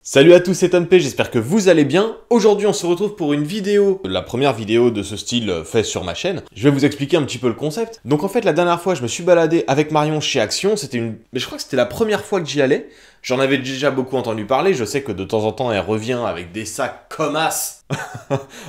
Salut à tous, c'est Tom P, j'espère que vous allez bien. Aujourd'hui on se retrouve pour une vidéo, la première vidéo de ce style faite sur ma chaîne. Je vais vous expliquer un petit peu le concept. Donc en fait la dernière fois je me suis baladé avec Marion chez Action, mais je crois que c'était la première fois que j'y allais. J'en avais déjà beaucoup entendu parler, je sais que de temps en temps elle revient avec des sacs comme as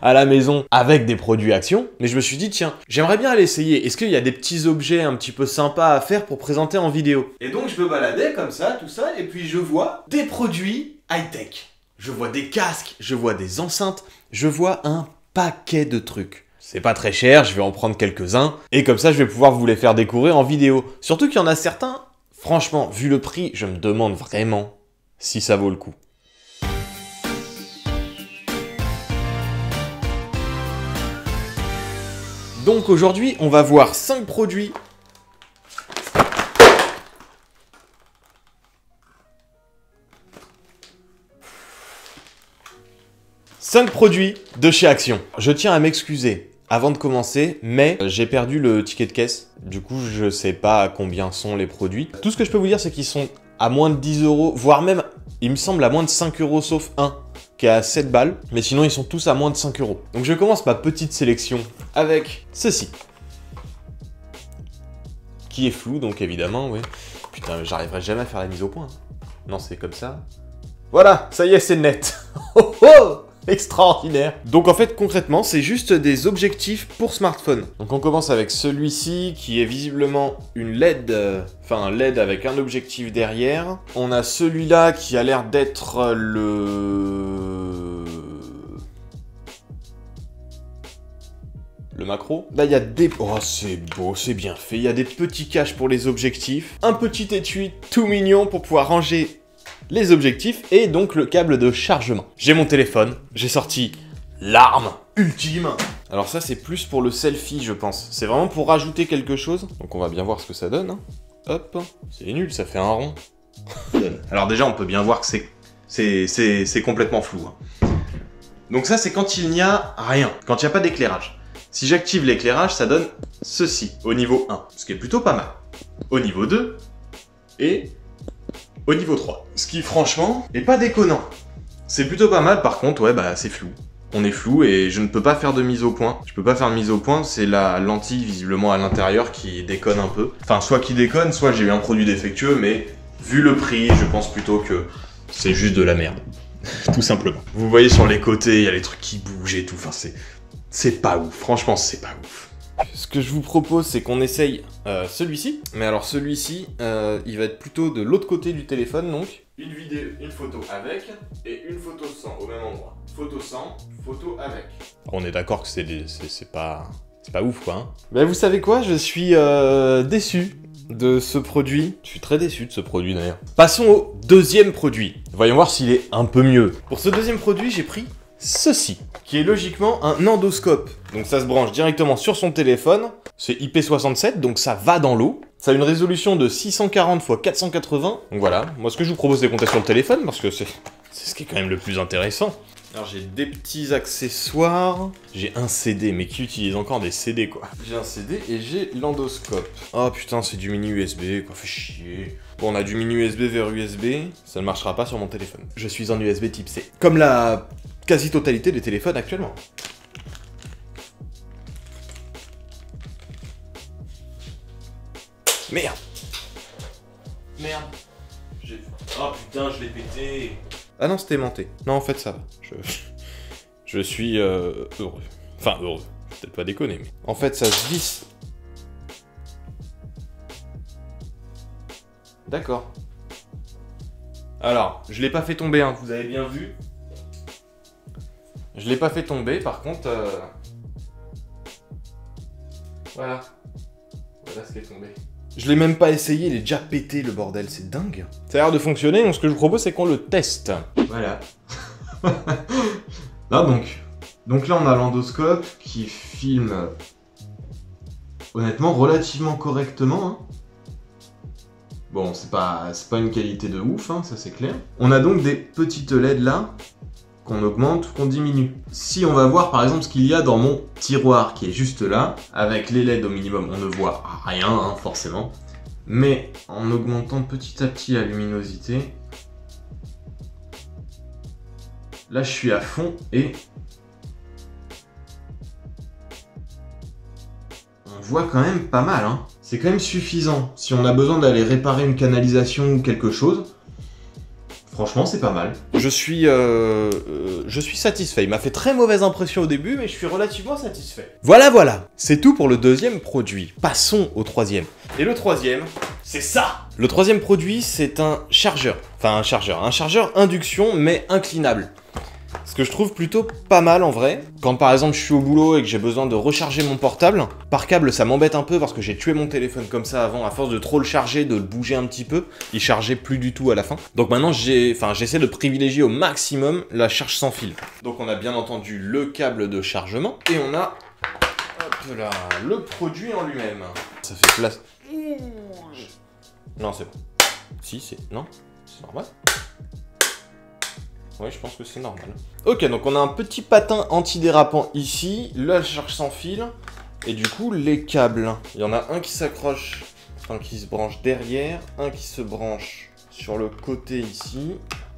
à la maison avec des produits Action. Mais je me suis dit tiens, j'aimerais bien aller essayer. Est-ce qu'il y a des petits objets un petit peu sympas à faire pour présenter en vidéo? Et donc je me baladais comme ça, tout ça, et puis je vois des produits high-tech. Je vois des casques, je vois des enceintes, je vois un paquet de trucs. C'est pas très cher, je vais en prendre quelques-uns, et comme ça je vais pouvoir vous les faire découvrir en vidéo. Surtout qu'il y en a certains, franchement, vu le prix, je me demande vraiment si ça vaut le coup. Donc aujourd'hui, on va voir 5 produits . 5 produits de chez Action. Je tiens à m'excuser avant de commencer, mais j'ai perdu le ticket de caisse. Du coup, je sais pas à combien sont les produits. Tout ce que je peux vous dire, c'est qu'ils sont à moins de 10 €, voire même, il me semble, à moins de 5 €, sauf un qui est à 7 balles. Mais sinon, ils sont tous à moins de 5 €. Donc je commence ma petite sélection avec ceci. Qui est flou, donc évidemment, oui. Putain, j'arriverai jamais à faire la mise au point. Non, c'est comme ça. Voilà, ça y est, c'est net. Oh oh! Extraordinaire. Donc en fait concrètement c'est juste des objectifs pour smartphone. Donc on commence avec celui-ci qui est visiblement une LED, enfin un LED avec un objectif derrière. On a celui-là qui a l'air d'être le macro. Là il y a des... Oh c'est beau, c'est bien fait. Il y a des petits caches pour les objectifs. Un petit étui tout mignon pour pouvoir ranger les objectifs et donc le câble de chargement. J'ai mon téléphone, j'ai sorti l'arme ultime. Alors ça c'est plus pour le selfie je pense. C'est vraiment pour rajouter quelque chose. Donc on va bien voir ce que ça donne. Hein. Hop, c'est nul, ça fait un rond. Alors déjà on peut bien voir que c'est complètement flou. Hein. Donc ça c'est quand il n'y a rien, quand il n'y a pas d'éclairage. Si j'active l'éclairage ça donne ceci au niveau 1, ce qui est plutôt pas mal. Au niveau 2 et... au niveau 3. Ce qui, franchement, est pas déconnant. C'est plutôt pas mal, par contre, ouais, bah, c'est flou. On est flou et je ne peux pas faire de mise au point. Je peux pas faire de mise au point, c'est la lentille, visiblement, à l'intérieur qui déconne un peu. Enfin, soit qui déconne, soit j'ai eu un produit défectueux, mais vu le prix, je pense plutôt que c'est juste de la merde. Tout simplement. Vous voyez sur les côtés, il y a les trucs qui bougent et tout. Enfin, c'est pas ouf. Franchement, c'est pas ouf. Ce que je vous propose, c'est qu'on essaye celui-ci. Mais alors celui-ci, il va être plutôt de l'autre côté du téléphone, donc. Une vidéo, une photo avec, et une photo sans, au même endroit. Photo sans, photo avec. On est d'accord que c'est pas ouf, quoi. Hein. Mais vous savez quoi, je suis déçu de ce produit. Je suis très déçu de ce produit, d'ailleurs. Passons au deuxième produit. Voyons voir s'il est un peu mieux. Pour ce deuxième produit, j'ai pris ceci, qui est logiquement un endoscope. Donc ça se branche directement sur son téléphone. C'est IP67, donc ça va dans l'eau. Ça a une résolution de 640 x 480. Donc voilà, moi ce que je vous propose c'est de compter sur le téléphone, parce que c'est ce qui est quand même le plus intéressant. Alors j'ai des petits accessoires. J'ai un CD, mais qui utilise encore des CD quoi. J'ai un CD et j'ai l'endoscope. Oh putain, c'est du mini USB, quoi, fait chier. Bon, on a du mini USB vers USB, ça ne marchera pas sur mon téléphone. Je suis en USB type C. Comme la quasi-totalité des téléphones actuellement. Merde. Merde. Oh putain, je l'ai pété. Ah non, c'était aimanté. Non, en fait, ça va. Je suis heureux. Enfin, heureux. Peut-être pas déconner, mais... En fait, ça se visse. D'accord. Alors, je l'ai pas fait tomber, hein, vous avez bien vu. Je l'ai pas fait tomber, par contre... Voilà. Voilà ce qui est tombé. Je l'ai même pas essayé, il est déjà pété le bordel, c'est dingue. Ça a l'air de fonctionner, donc ce que je vous propose c'est qu'on le teste. Voilà. Là donc là on a l'endoscope qui filme honnêtement relativement correctement. Hein. Bon, c'est pas une qualité de ouf, hein, ça c'est clair. On a donc des petites LED là, qu'on augmente, qu'on diminue. Si on va voir par exemple ce qu'il y a dans mon tiroir qui est juste là, avec les LED au minimum, on ne voit rien hein, forcément. Mais en augmentant petit à petit la luminosité, Là, je suis à fond et... on voit quand même pas mal, hein. C'est quand même suffisant. Si on a besoin d'aller réparer une canalisation ou quelque chose, franchement, c'est pas mal. Je suis satisfait. Il m'a fait très mauvaise impression au début, mais je suis relativement satisfait. Voilà. C'est tout pour le deuxième produit. Passons au troisième. Et le troisième, c'est ça. Le troisième produit, c'est un chargeur. Enfin, un chargeur induction, mais inclinable. Ce que je trouve plutôt pas mal en vrai. Quand par exemple je suis au boulot et que j'ai besoin de recharger mon portable, par câble ça m'embête un peu parce que j'ai tué mon téléphone comme ça avant, à force de trop le charger, de le bouger un petit peu, il chargeait plus du tout à la fin. Donc maintenant j'essaie de privilégier au maximum la charge sans fil. Donc on a bien entendu le câble de chargement et on a hop là, le produit en lui-même. Ça fait place. Non c'est bon. Si c'est... non, c'est normal. Oui, je pense que c'est normal. Ok, donc on a un petit patin antidérapant ici, la charge sans fil, et du coup les câbles. Il y en a un qui s'accroche, enfin qui se branche derrière, un qui se branche sur le côté ici,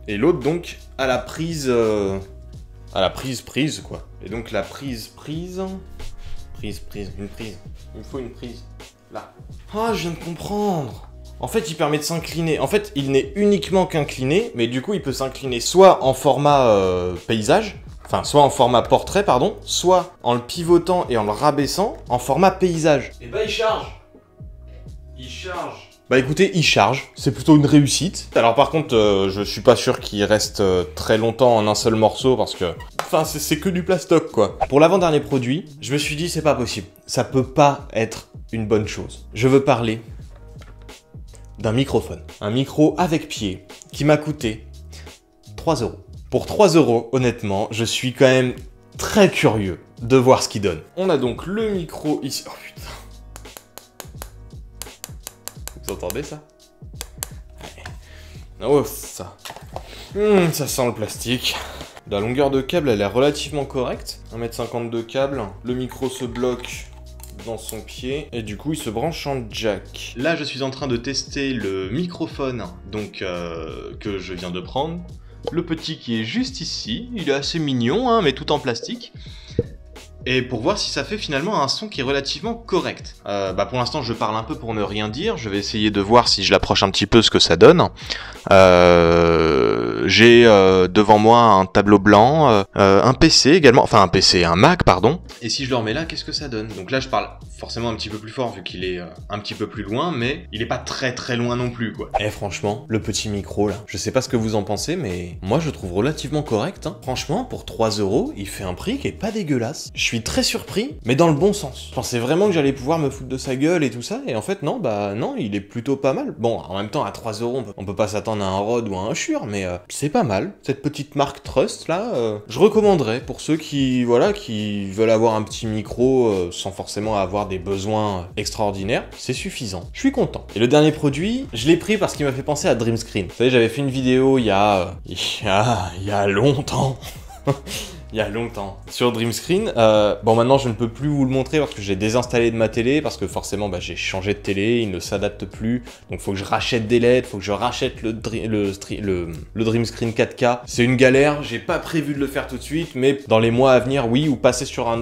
et l'autre donc à la prise, prise quoi. Et donc la prise, une prise. Il me faut une prise, là. Ah, je viens de comprendre. En fait, il permet de s'incliner. En fait, il n'est uniquement qu'incliné, mais du coup, il peut s'incliner soit en format paysage, enfin, soit en format portrait, pardon, soit en le pivotant et en le rabaissant en format paysage. Et bah, il charge. Bah écoutez, il charge, c'est plutôt une réussite. Alors par contre, je suis pas sûr qu'il reste très longtemps en un seul morceau parce que... enfin, c'est que du plastoc, quoi. Pour l'avant-dernier produit, je me suis dit, c'est pas possible. Ça peut pas être une bonne chose. Je veux parler d'un microphone. Un micro avec pied qui m'a coûté 3 €. Pour 3 €, honnêtement, je suis quand même très curieux de voir ce qu'il donne. On a donc le micro ici. Oh putain. Vous entendez ça? Oh, ça. Ça sent le plastique. La longueur de câble, elle est relativement correcte. 1,52 m de câble. Le micro se bloque dans son pied et du coup il se branche en jack. Là je suis en train de tester le microphone donc que je viens de prendre. Le petit qui est juste ici, il est assez mignon hein, mais tout en plastique. Et pour voir si ça fait finalement un son qui est relativement correct. Pour l'instant je parle un peu pour ne rien dire, je vais essayer de voir si je l'approche un petit peu ce que ça donne. J'ai devant moi un tableau blanc, un PC également, enfin un Mac pardon. Et si je le remets là, qu'est-ce que ça donne? Donc là je parle forcément un petit peu plus fort vu qu'il est un petit peu plus loin, mais il est pas très loin non plus quoi. Et franchement, le petit micro là, je sais pas ce que vous en pensez, mais moi je trouve relativement correct. Hein. Franchement, pour 3 €, il fait un prix qui est pas dégueulasse. Je suis très surpris, mais dans le bon sens. Je pensais vraiment que j'allais pouvoir me foutre de sa gueule et tout ça, et en fait non, non, il est plutôt pas mal. Bon, en même temps, à 3 €, on peut pas s'attendre à un Rode ou à un Shure, mais c'est pas mal. Cette petite marque Trust là, je recommanderais pour ceux qui, voilà, qui veulent avoir un petit micro sans forcément avoir des besoins extraordinaires, c'est suffisant. Je suis content. Et le dernier produit, je l'ai pris parce qu'il m'a fait penser à Dream Screen. Vous savez, j'avais fait une vidéo il y a longtemps. Il y a longtemps, sur Dream Screen. Bon, maintenant, je ne peux plus vous le montrer parce que j'ai désinstallé de ma télé, parce que forcément, j'ai changé de télé, il ne s'adapte plus. Donc, il faut que je rachète des LED, il faut que je rachète le Dream Screen 4K. C'est une galère, j'ai pas prévu de le faire tout de suite, mais dans les mois à venir, oui, ou passer sur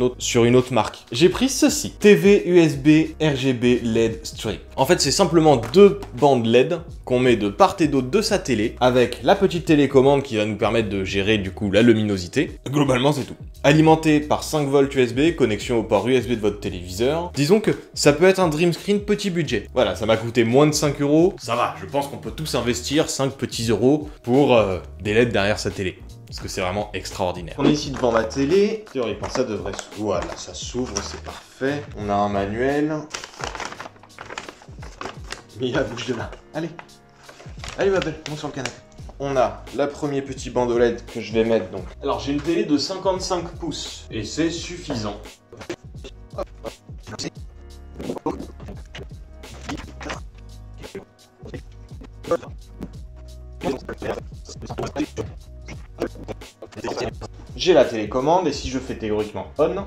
une autre marque. J'ai pris ceci, TV USB RGB LED Strip. En fait, c'est simplement 2 bandes LED qu'on met de part et d'autre de sa télé, avec la petite télécommande qui va nous permettre de gérer, du coup, la luminosité. Globalement, c'est tout. Alimenté par 5 volts USB, connexion au port USB de votre téléviseur. Disons que ça peut être un Dream Screen petit budget. Voilà, ça m'a coûté moins de 5 €. Ça va, je pense qu'on peut tous investir 5 petits euros pour des LED derrière sa télé. Parce que c'est vraiment extraordinaire. On est ici devant ma télé. Théoriquement, ça devrait s'ouvrir. Voilà, ça s'ouvre, c'est parfait. On a un manuel. Mia, bouge de là. Allez. Allez, ma belle, monte sur le canapé. On a la première petite bande OLED que je vais mettre donc. Alors j'ai une télé de 55 pouces et c'est suffisant. J'ai la télécommande et si je fais théoriquement on,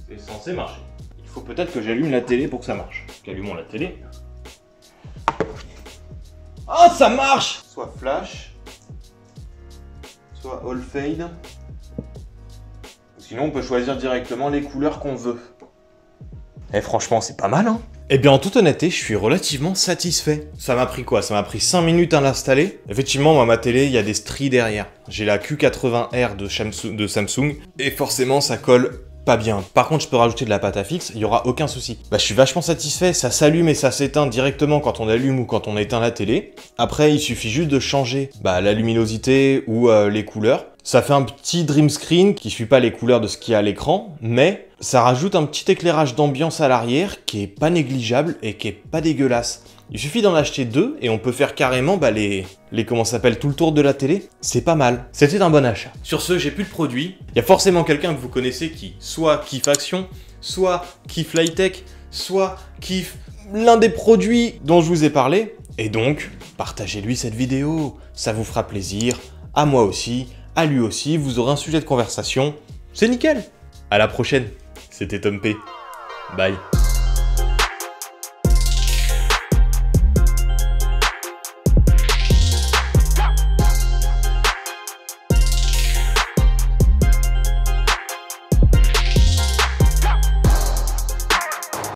c'est censé marcher. Il faut peut-être que j'allume la télé pour que ça marche. Allumons la télé. Oh, ça marche! Soit flash, soit all fade. Sinon, on peut choisir directement les couleurs qu'on veut. Eh franchement, c'est pas mal, hein? Eh bien, en toute honnêteté, je suis relativement satisfait. Ça m'a pris quoi? Ça m'a pris 5 minutes à l'installer. Effectivement, moi, ma télé, il y a des stries derrière. J'ai la Q80R de Samsung, et forcément, ça colle pas bien. Par contre, je peux rajouter de la pâte à fixe, il y aura aucun souci. Bah, je suis vachement satisfait, ça s'allume et ça s'éteint directement quand on allume ou quand on éteint la télé. Après, il suffit juste de changer la luminosité ou les couleurs. Ça fait un petit dream screen qui suit pas les couleurs de ce qu'il y a à l'écran, mais ça rajoute un petit éclairage d'ambiance à l'arrière qui est pas négligeable et qui est pas dégueulasse. Il suffit d'en acheter 2 et on peut faire carrément les comment ça s'appelle, tout le tour de la télé. C'est pas mal. C'était un bon achat. Sur ce, j'ai plus de produits. Il y a forcément quelqu'un que vous connaissez qui soit kiffe Action, soit kiffe Lightech, soit kiffe l'un des produits dont je vous ai parlé. Et donc, partagez-lui cette vidéo. Ça vous fera plaisir. À moi aussi. À lui aussi. Vous aurez un sujet de conversation. C'est nickel. À la prochaine. C'était Tom P. Bye.